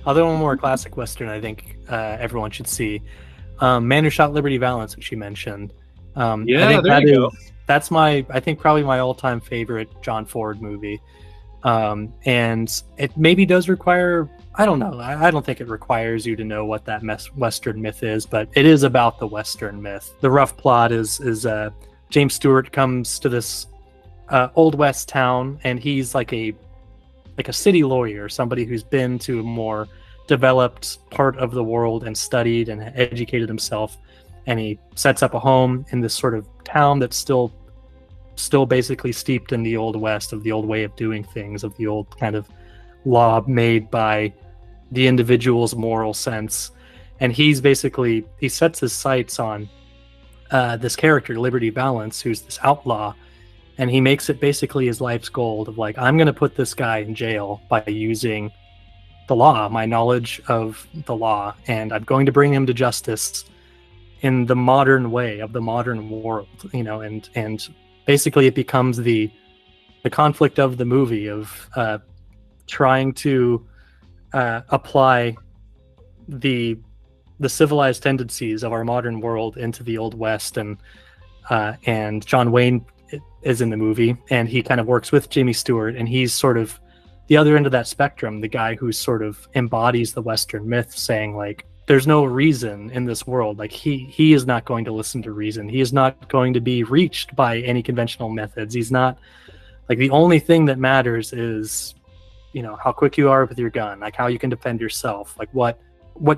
Other one more classic Western I think everyone should see. Man Who Shot Liberty Valance, which you mentioned. I Yeah, think there you go. that's I think probably my all-time favorite John Ford movie. And it maybe does require, I don't know, I don't think it requires you to know what that Western myth is, but it is about the Western myth. The rough plot is James Stewart comes to this Old West town, and he's like a city lawyer, somebody who's been to a more developed part of the world and studied and educated himself, and he sets up a home in this sort of town that's still basically steeped in the old West, of the old way of doing things, of the old kind of law made by the individual's moral sense. And he sets his sights on this character, Liberty Valance, who's this outlaw, and he makes it basically his life's goal of like, I'm going to put this guy in jail by using the law, my knowledge of the law, and I'm going to bring him to justice in the modern way of the modern world, and basically it becomes the conflict of the movie of trying to apply the civilized tendencies of our modern world into the old West. And John Wayne is in the movie, and he kind of works with Jimmy Stewart, and he's sort of the other end of that spectrum, the guy who sort of embodies the Western myth, saying like, there's no reason in this world. Like he is not going to listen to reason. He is not going to be reached by any conventional methods. He's not, like, the only thing that matters is, how quick you are with your gun, like how you can defend yourself, like what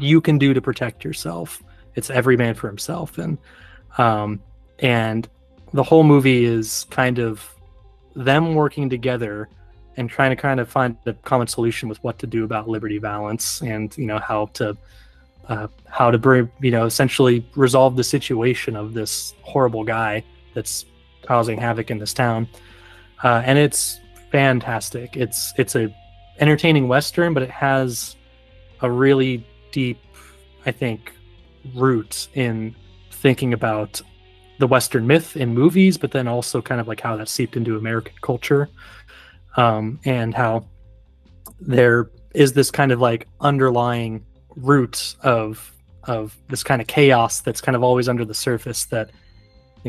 you can do to protect yourself. It's every man for himself. And the whole movie is kind of them working together and trying to kind of find a common solution with what to do about Liberty Valance, and how to bring, essentially resolve the situation of this horrible guy that's causing havoc in this town. And it's fantastic. It's a entertaining Western, but it has a really deep, I think, root in thinking about the Western myth in movies, but then also kind of like how that seeped into American culture, and how there is this kind of like underlying root of this kind of chaos that's kind of always under the surface, that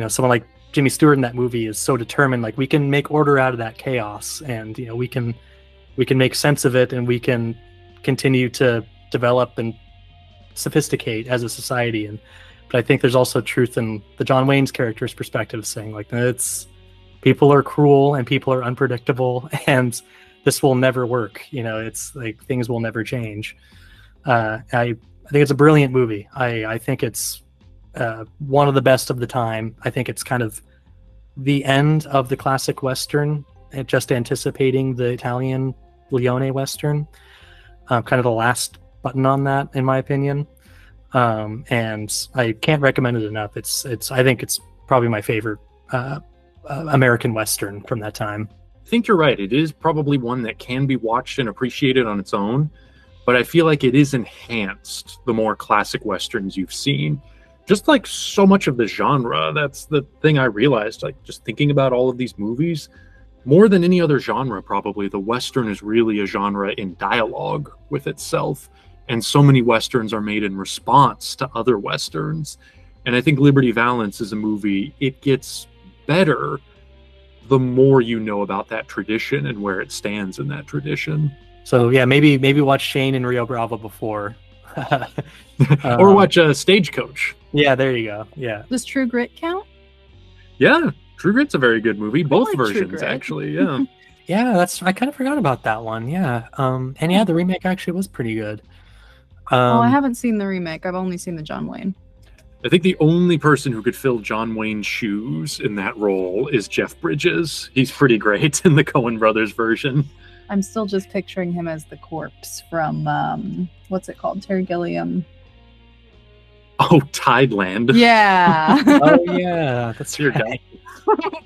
someone like Jimmy Stewart in that movie is so determined, like, we can make order out of that chaos, and we can make sense of it, and we can continue to develop and sophisticate as a society. But I think there's also truth in the John Wayne's character's perspective, saying like, it's people are cruel and people are unpredictable, and this will never work. It's like things will never change. I think it's a brilliant movie. I think it's one of the best of the time. I think it's kind of the end of the classic Western, just anticipating the Italian Leone Western, kind of the last button on that, in my opinion. And I can't recommend it enough. I think it's probably my favorite American Western from that time. I think you're right. It is probably one that can be watched and appreciated on its own, but I feel like it is enhanced the more classic Westerns you've seen. Just like so much of the genre, that's the thing I realized, like just thinking about all of these movies, more than any other genre, probably, the Western is really a genre in dialogue with itself. And so many Westerns are made in response to other Westerns. And I think Liberty Valance is a movie, it gets better the more you know about that tradition and where it stands in that tradition. So yeah, maybe watch Shane and Rio Bravo before. Or watch Stagecoach. Yeah, there you go. Yeah. Does True Grit count? Yeah, True Grit's a very good movie. Both like versions, actually. Yeah. Yeah, I kind of forgot about that one. Yeah. And yeah, the remake actually was pretty good. I haven't seen the remake. I've only seen the John Wayne. I think the only person who could fill John Wayne's shoes in that role is Jeff Bridges. He's pretty great in the Coen Brothers version. I'm still just picturing him as the corpse from, what's it called? Terry Gilliam. Oh, Tideland. Yeah. Oh, yeah. That's your right. guy.